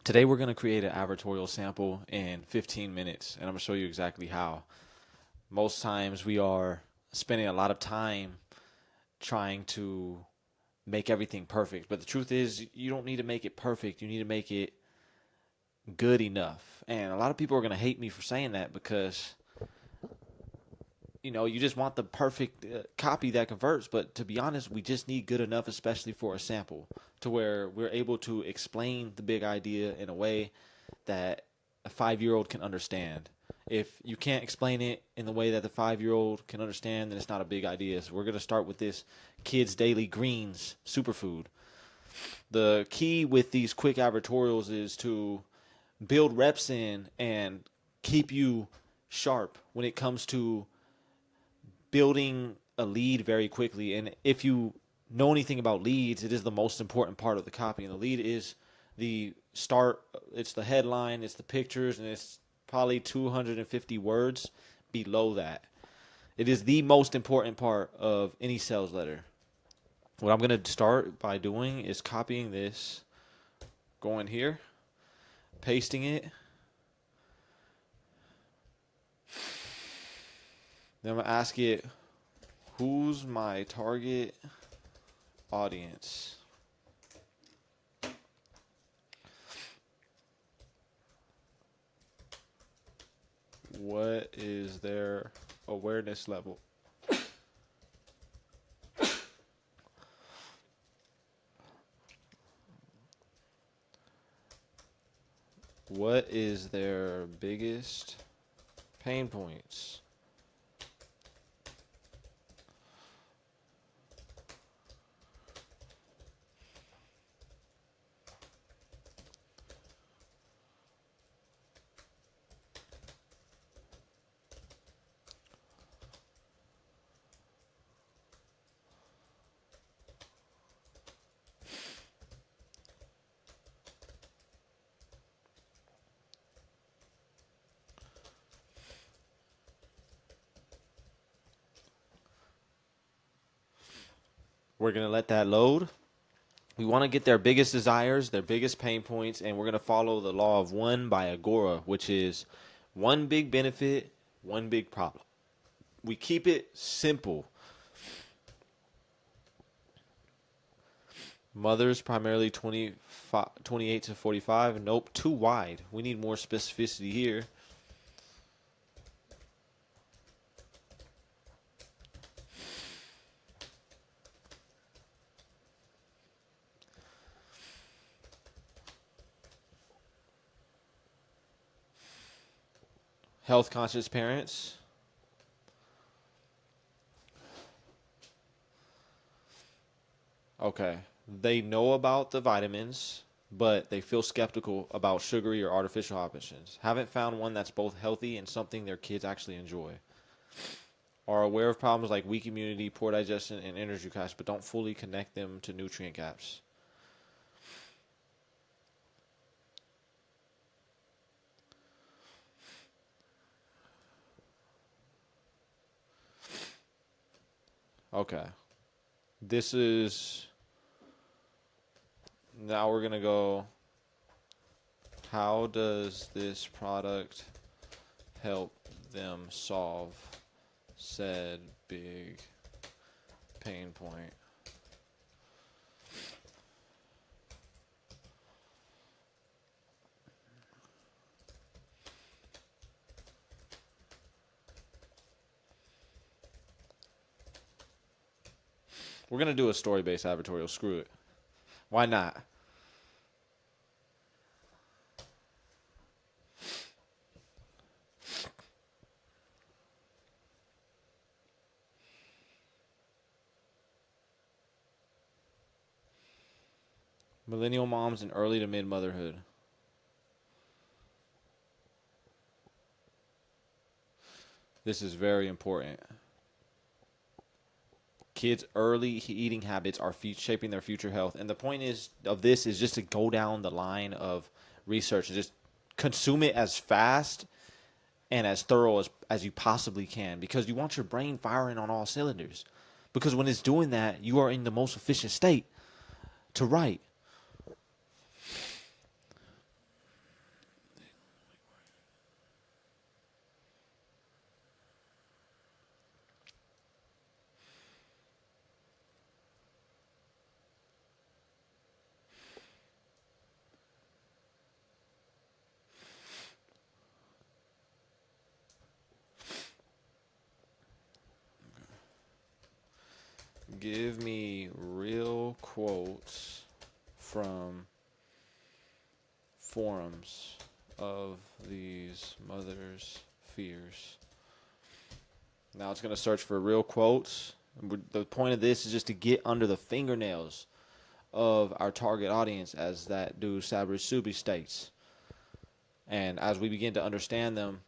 Today we're going to create an advertorial sample in 15 minutes, and I'm going to show you exactly how. Most times we are spending a lot of time trying to make everything perfect, but the truth is you don't need to make it perfect. You need to make it good enough. And a lot of people are going to hate me for saying that because you just want the perfect copy that converts. But to be honest, we just need good enough, especially for a sample, to where we're able to explain the big idea in a way that a 5-year-old can understand. If you can't explain it in the way that the 5-year-old can understand, then it's not a big idea. So we're going to start with this Kids Daily Greens superfood. The key with these quick advertorials is to build reps in and keep you sharp when it comes to building a lead very quickly. And if you know anything about leads, it is the most important part of the copy. And the lead is the start, it's the headline, it's the pictures, and it's probably 250 words below that. It is the most important part of any sales letter. What I'm going to start by doing is copying this, going here, pasting it. Then I'm going to ask it, who's my target audience? What is their awareness level? What is their biggest pain points? We're going to let that load. We want to get their biggest desires, their biggest pain points, and we're going to follow the law of one by Agora, which is one big benefit, one big problem. We keep it simple. Mothers primarily 28 to 45. Nope, too wide. We need more specificity here. Health conscious parents. Okay. They know about the vitamins, but they feel skeptical about sugary or artificial options. Haven't found one that's both healthy and something their kids actually enjoy. Are aware of problems like weak immunity, poor digestion, and energy crash, but don't fully connect them to nutrient gaps. Okay. This is... Now we're going to go... How does this product help them solve said big pain point? We're going to do a story-based advertorial. Screw it. Why not? Millennial moms in early to mid-motherhood. This is very important. Kids' early eating habits are shaping their future health. And the point of this is just to go down the line of research and just consume it as fast and as thorough as you possibly can, because you want your brain firing on all cylinders. Because when it's doing that, you are in the most efficient state to write. Give me real quotes from forums of these mothers' fears. Now it's going to search for real quotes. The point of this is just to get under the fingernails of our target audience, as that dude Sabri Subi states. And as we begin to understand them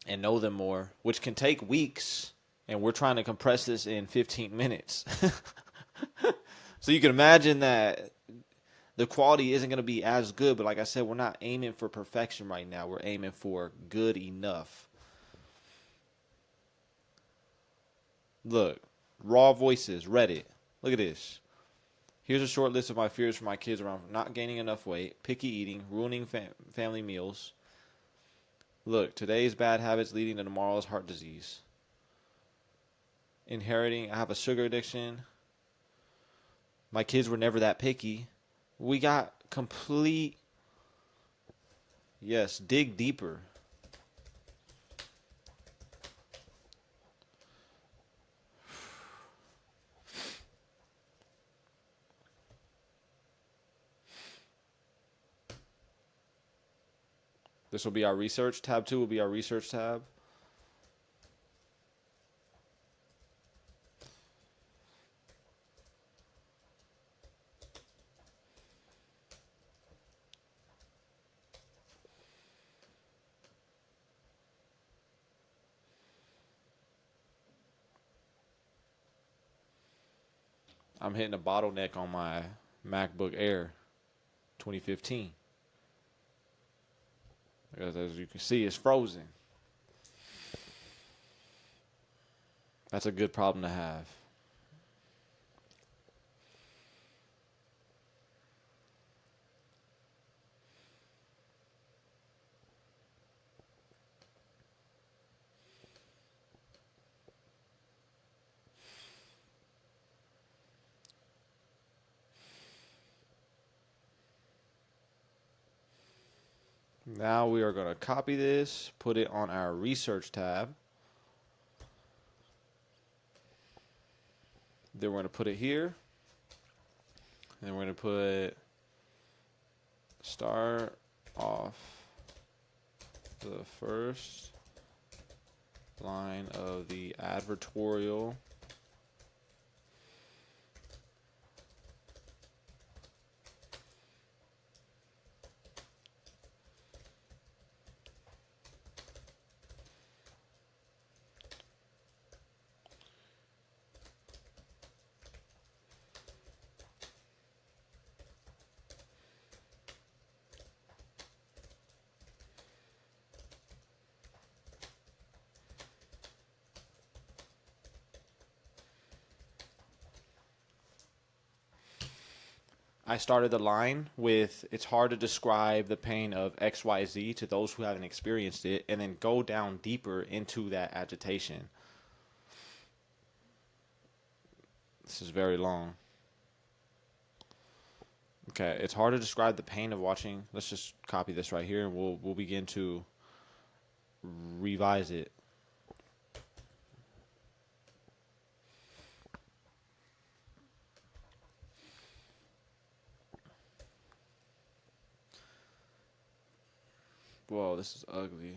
and know them more, which can take weeks, and we're trying to compress this in 15 minutes. So you can imagine that the quality isn't going to be as good, but like I said, we're not aiming for perfection right now. We're aiming for good enough. Look, Raw Voices, Reddit. Look at this. Here's a short list of my fears for my kids around not gaining enough weight, picky eating, ruining family meals. Look, today's bad habits leading to tomorrow's heart disease. Inheriting, I have a sugar addiction. My kids were never that picky. We got complete, yes, dig deeper. This will be our research. Tab 2 will be our research tab. I'm hitting a bottleneck on my MacBook Air 2015. Because as you can see, it's frozen. That's a good problem to have. Now we are going to copy this, put it on our research tab. Then we're going to put it here. And we're going to put start off the first line of the advertorial. I started the line with, it's hard to describe the pain of XYZ to those who haven't experienced it, and then go down deeper into that agitation. This is very long. Okay, it's hard to describe the pain of watching. Let's just copy this right here, and we'll begin to revise it. Whoa, this is ugly.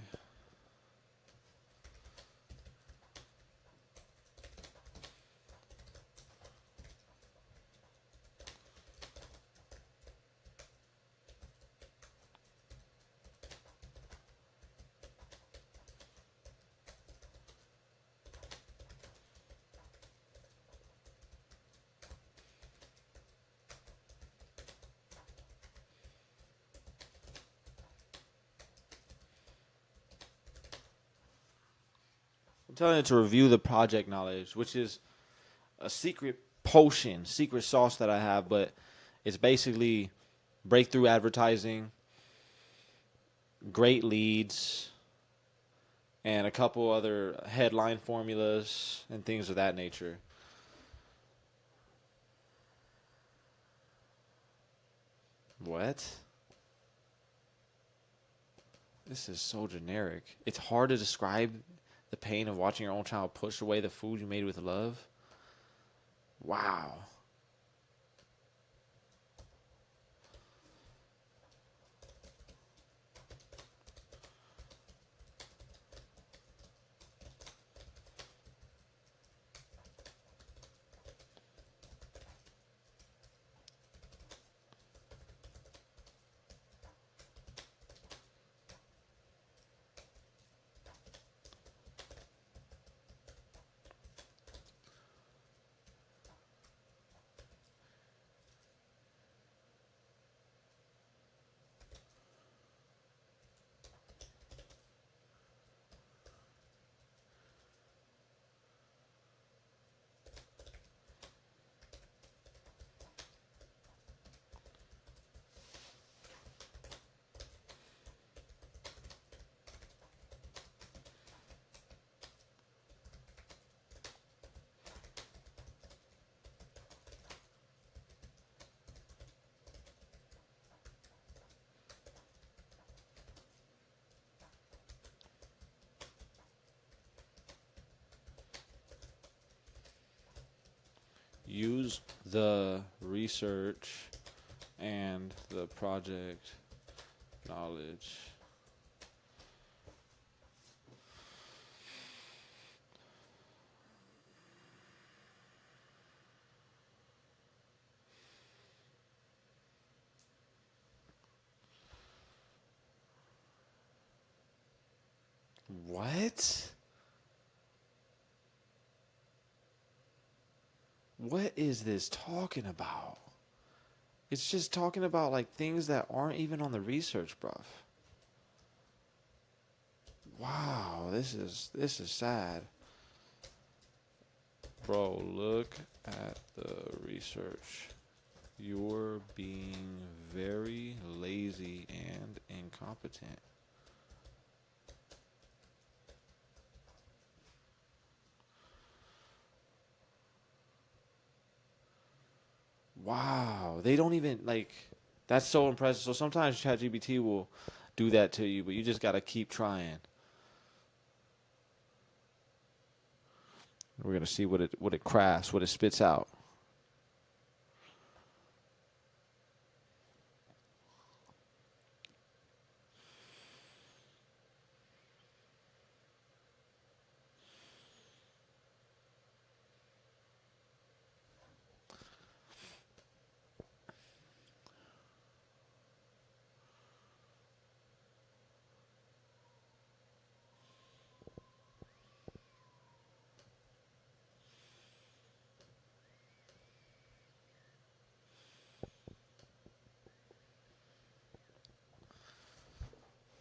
I'm telling it to review the project knowledge, which is a secret potion, secret sauce that I have, but it's basically breakthrough advertising, great leads, and a couple other headline formulas and things of that nature. What? This is so generic. It's hard to describe the pain of watching your own child push away the food you made with love. Wow. Use the research and the project knowledge. What? What is this talking about? It's just talking about like things that aren't even on the research, bruv. Wow, this is sad. Bro, look at the research. You're being very lazy and incompetent. Wow, they don't even like. That's so impressive. So sometimes ChatGPT will do that to you, but you just gotta keep trying. We're gonna see what it crafts, what it spits out.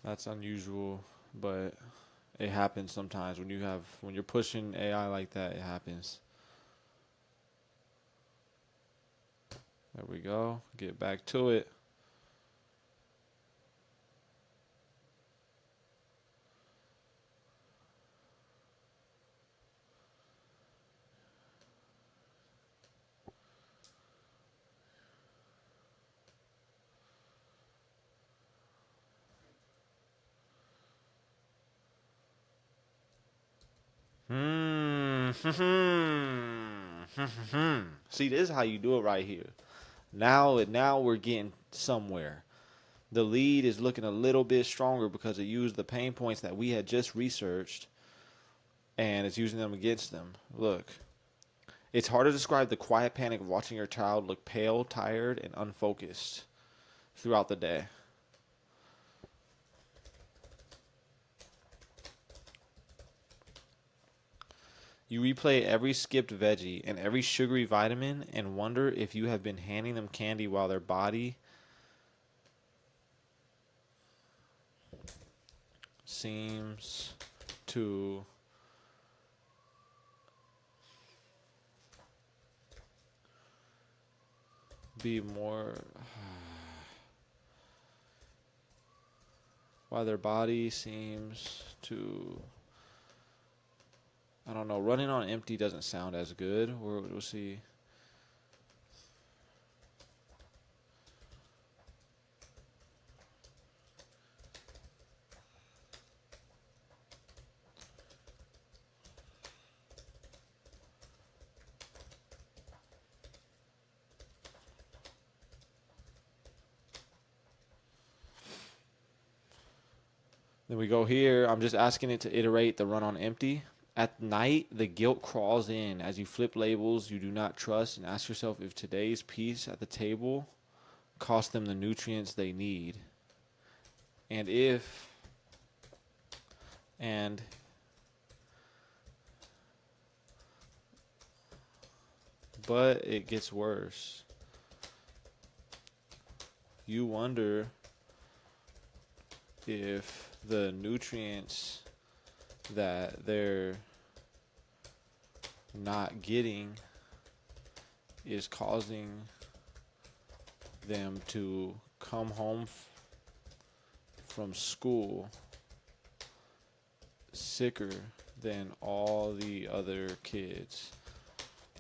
That's unusual, but it happens sometimes when you're pushing AI like that. It happens. There we go. Get back to it. Hmm. See, this is how you do it right here. Now we're getting somewhere. The lead is looking a little bit stronger because it used the pain points that we had just researched, and it's using them against them. Look, it's hard to describe the quiet panic of watching your child look pale, tired, and unfocused throughout the day. You replay every skipped veggie and every sugary vitamin and wonder if you have been handing them candy while their body seems to be more. While their body seems to. I don't know. Running on empty doesn't sound as good. We'll see. Then we go here. I'm just asking it to iterate the run on empty. At night, the guilt crawls in as you flip labels you do not trust and ask yourself if today's piece at the table cost them the nutrients they need. And if, and but it gets worse. You wonder if the nutrients that they're not getting is causing them to come home from school sicker than all the other kids.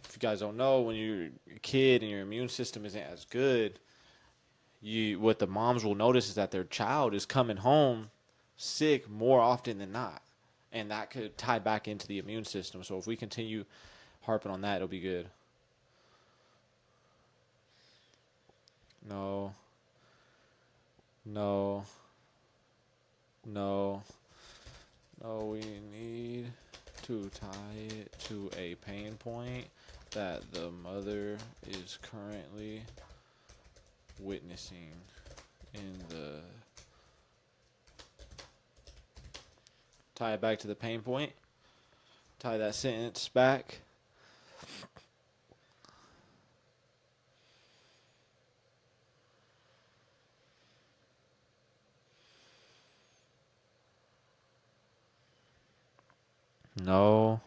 If you guys don't know, when you're a kid and your immune system isn't as good, what the moms will notice is that their child is coming home sick more often than not. And that could tie back into the immune system. So if we continue harping on that, it'll be good. No. No. No. No, we need to tie it to a pain point that the mother is currently witnessing in the... Tie it back to the pain point. Tie that sentence back. No.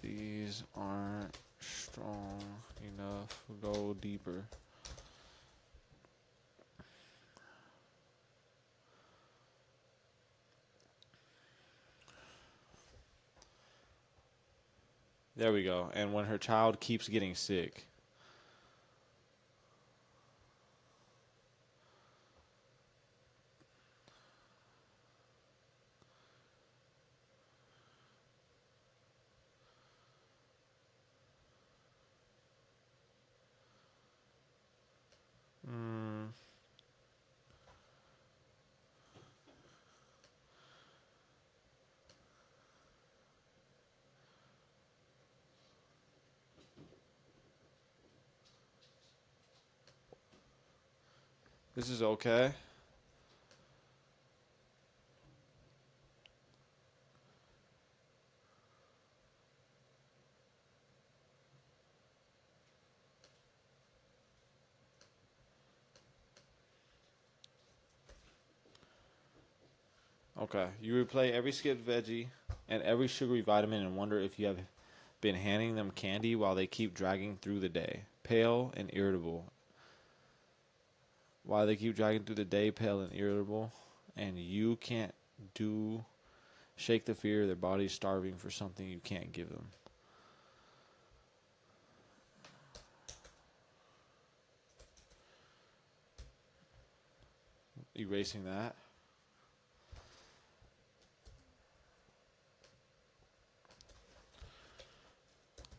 These aren't strong enough. Go deeper. There we go. And when her child keeps getting sick. This is okay. Okay. You replay every skipped veggie and every sugary vitamin and wonder if you have been handing them candy while they keep dragging through the day. Pale and irritable. While they keep dragging through the day, pale and irritable. And you can't shake the fear their body's starving for something you can't give them. Erasing that.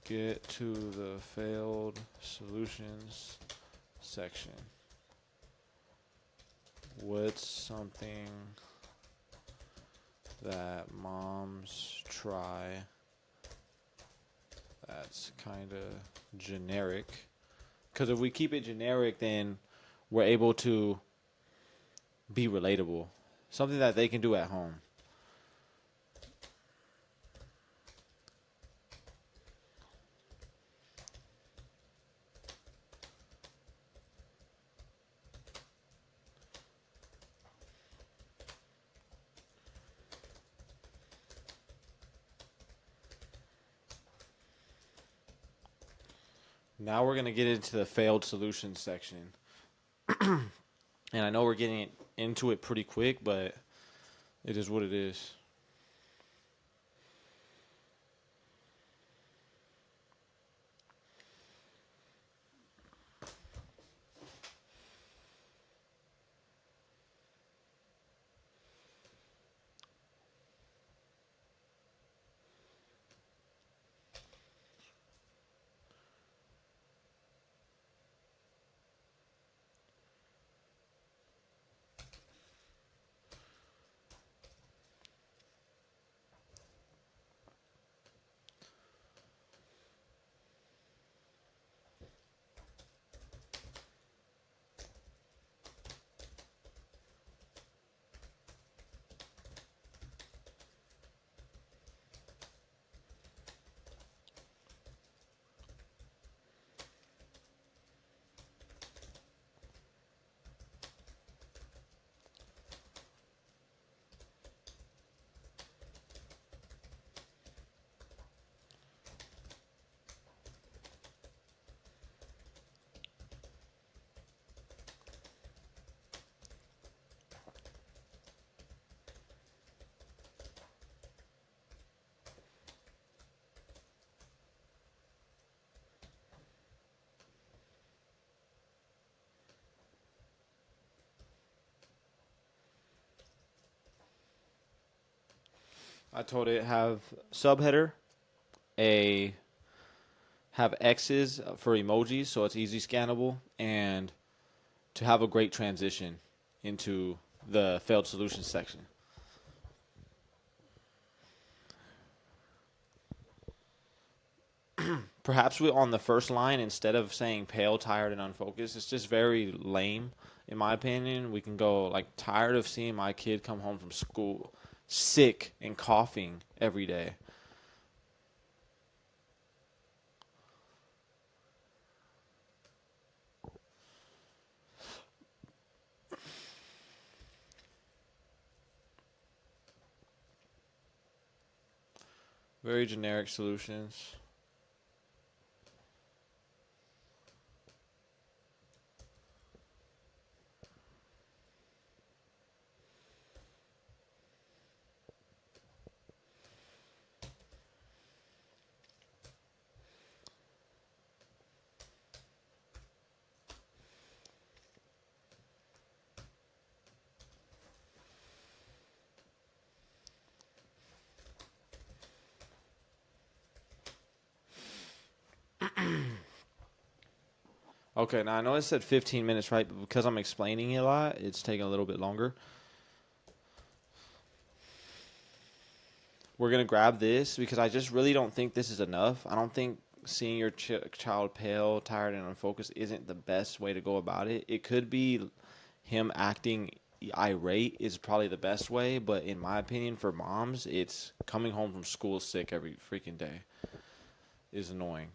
Get to the failed solutions section. What's something that moms try that's kind of generic? Because if we keep it generic, then we're able to be relatable. Something that they can do at home. Now we're going to get into the failed solutions section. And I know we're getting into it pretty quick, but it is what it is. I told it have subheader, a have X's for emojis so it's easy scannable, and to have a great transition into the failed solutions section. Perhaps we on the first line, instead of saying pale, tired, and unfocused, it's just very lame, in my opinion. We can go like, tired of seeing my kid come home from school sick and coughing every day. Very generic solutions. Okay, now I know it said 15 minutes, right? But because I'm explaining it a lot, it's taking a little bit longer. We're going to grab this because I just really don't think this is enough. I don't think seeing your child pale, tired, and unfocused isn't the best way to go about it. It could be him acting irate is probably the best way, but in my opinion, for moms, it's coming home from school sick every freaking day is annoying.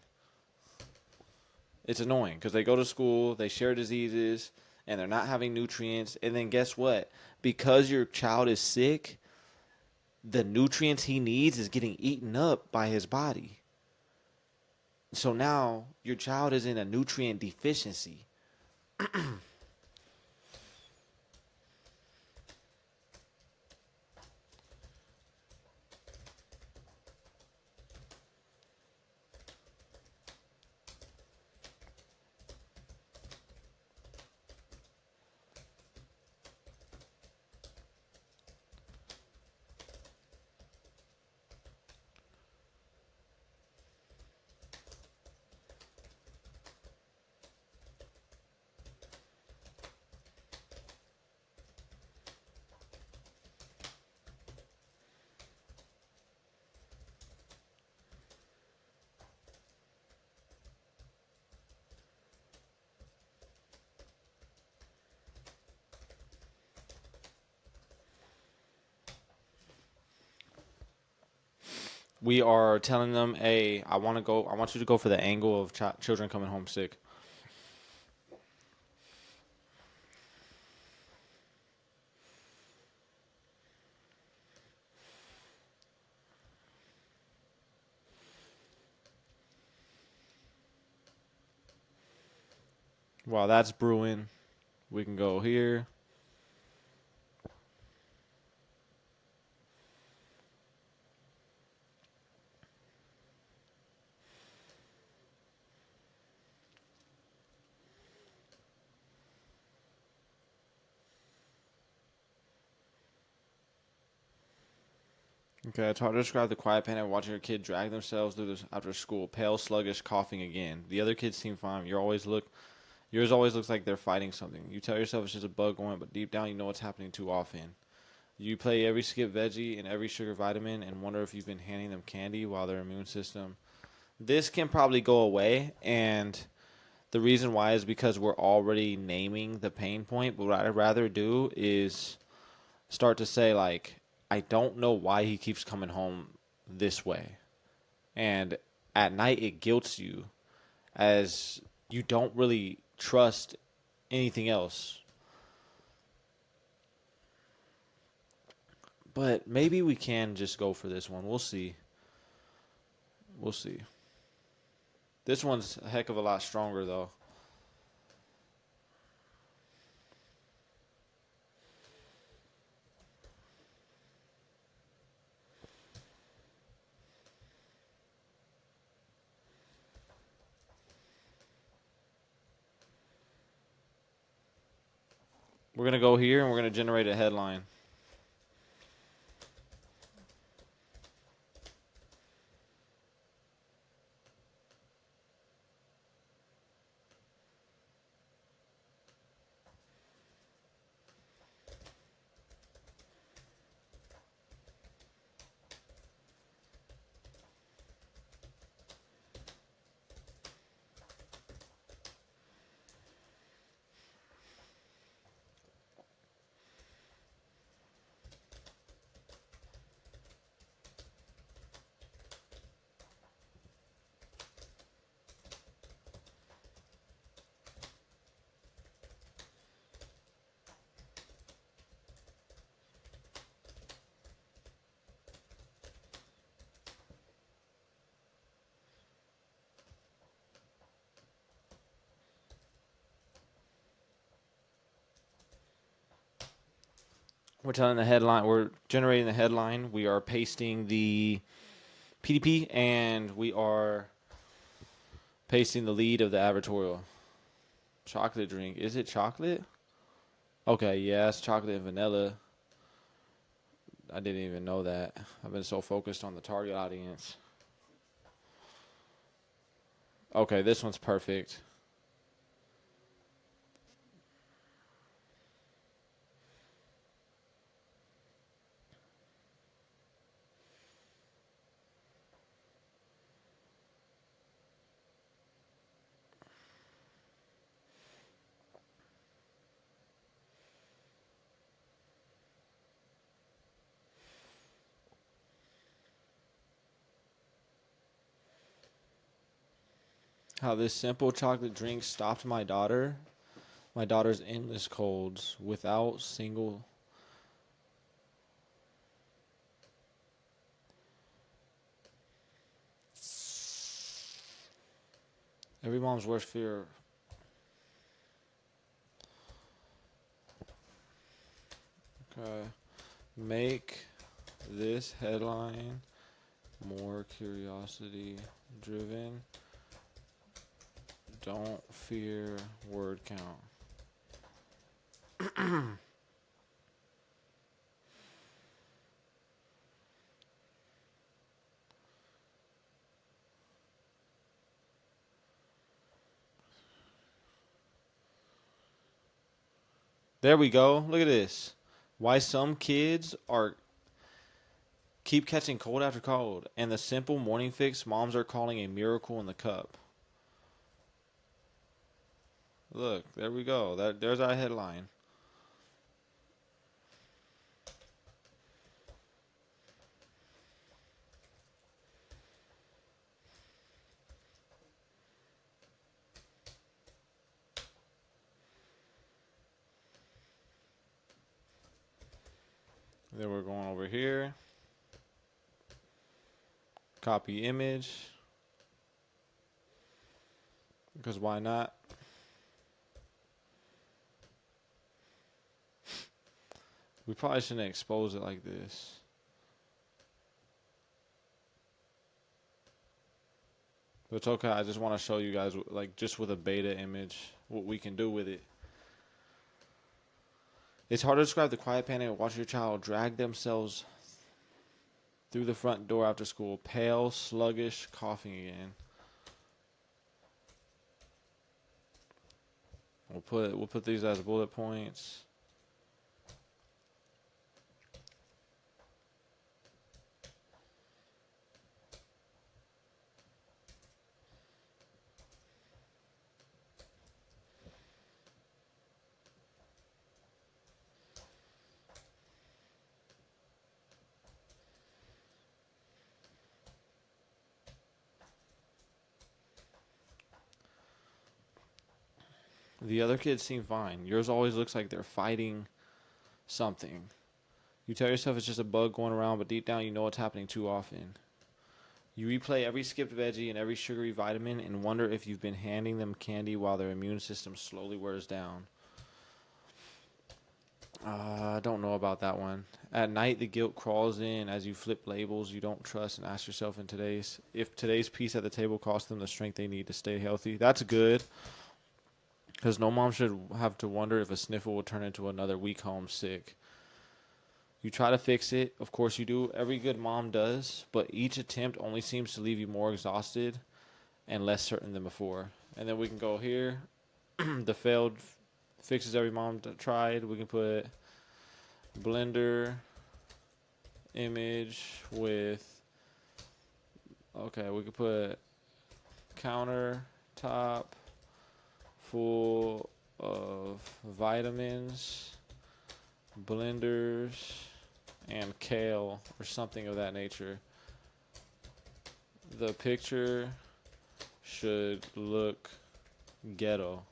It's annoying because they go to school, they share diseases, and they're not having nutrients. And then guess what? Because your child is sick, the nutrients he needs is getting eaten up by his body. So now your child is in a nutrient deficiency. We are telling them, "Hey, I want you to go for the angle of children coming home sick." While that's brewing, we can go here. Okay, it's hard to describe the quiet pain of watching your kid drag themselves through this after school, pale, sluggish, coughing again. The other kids seem fine. Yours always looks like they're fighting something. You tell yourself it's just a bug going, but deep down you know it's happening too often. You play every skip veggie and every sugar vitamin and wonder if you've been handing them candy while their immune system. This can probably go away, and the reason why is because we're already naming the pain point. But what I'd rather do is start to say, like, I don't know why he keeps coming home this way. And at night, it guilts you as you don't really trust anything else. But maybe we can just go for this one. We'll see. We'll see. This one's a heck of a lot stronger, though. We're going to go here and we're going to generate a headline. We're telling the headline. We're generating the headline. We are pasting the PDP, and we are pasting the lead of the advertorial. Chocolate drink. Is it chocolate? Okay, yeah, it's chocolate and vanilla. I didn't even know that. I've been so focused on the target audience. Okay, this one's perfect. How this simple chocolate drink stopped my daughter's endless colds without single. Every mom's worst fear. Okay. Make this headline more curiosity driven. Don't fear word count. There we go. Look at this. Why some kids are keep catching cold after cold, and the simple morning fix moms are calling a miracle in the cup. Look, there we go. There's our headline. Then we're going over here. Copy image. Because why not? We probably shouldn't expose it like this. But it's okay. I just want to show you guys, like, just with a beta image, what we can do with it. It's hard to describe the quiet panic of watching your child drag themselves through the front door after school, pale, sluggish, coughing again. We'll put these as bullet points. The other kids seem fine. Yours always looks like they're fighting something. You tell yourself it's just a bug going around, but deep down you know it's happening too often. You replay every skipped veggie and every sugary vitamin and wonder if you've been handing them candy while their immune system slowly wears down. I don't know about that one. At night, the guilt crawls in as you flip labels you don't trust and ask yourself if today's piece at the table cost them the strength they need to stay healthy. That's good. Because no mom should have to wonder if a sniffle will turn into another week home sick. You try to fix it. Of course you do. Every good mom does. But each attempt only seems to leave you more exhausted and less certain than before. And then we can go here. The failed fixes every mom tried. We can put blender image with... Okay, we could put countertop full of vitamins, blenders, and kale or something of that nature. The picture should look ghetto.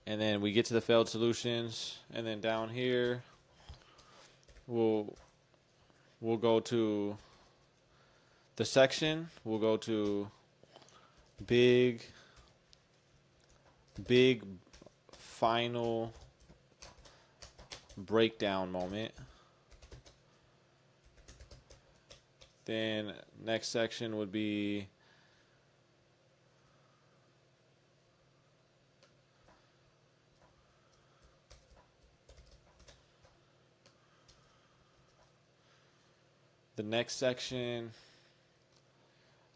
And then we get to the failed solutions, and then down here we'll go to the section. We'll go to big final breakdown moment. Then next section would be the next section,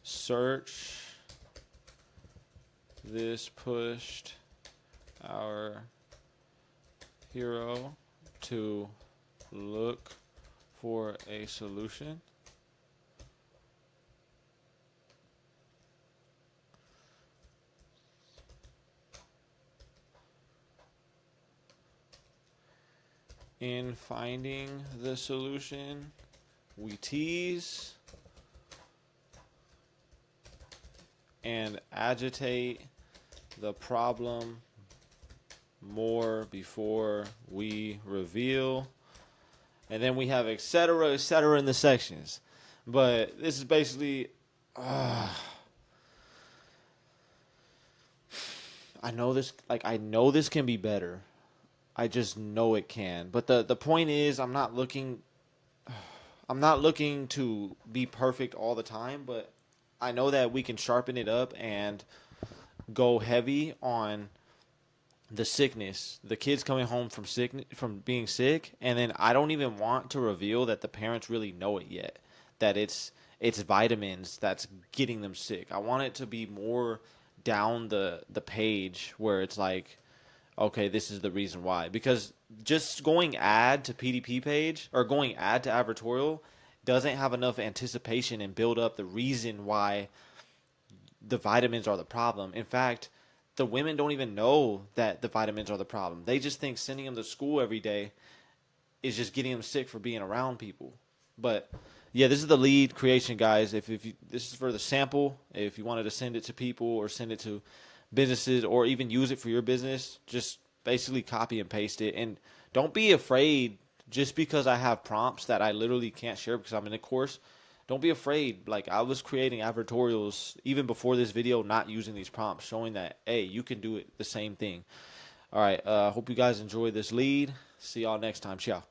search. This pushed our hero to look for a solution. In finding the solution, we tease and agitate the problem more before we reveal. And then we have et cetera in the sections. But this is basically, I know this can be better. I just know it can. But the point is, I'm not looking to be perfect all the time, but I know that we can sharpen it up and go heavy on the sickness, the kids coming home from being sick, and then I don't even want to reveal that the parents really know it yet, that it's vitamins that's getting them sick. I want it to be more down the page where it's like, okay, this is the reason why. Because just going ad to PDP page or going ad to advertorial doesn't have enough anticipation and build up the reason why the vitamins are the problem. In fact, the women don't even know that the vitamins are the problem. They just think sending them to school every day is just getting them sick for being around people. But yeah, this is the lead creation, guys. If you, this is for the sample. If you wanted to send it to people or send it to businesses or even use it for your business, just basically copy and paste it. And don't be afraid just because I have prompts that I literally can't share because I'm in a course. Don't be afraid. Like, I was creating advertorials even before this video, not using these prompts, showing that, hey, you can do it the same thing. All right. Hope you guys enjoy this lead. See y'all next time. Ciao.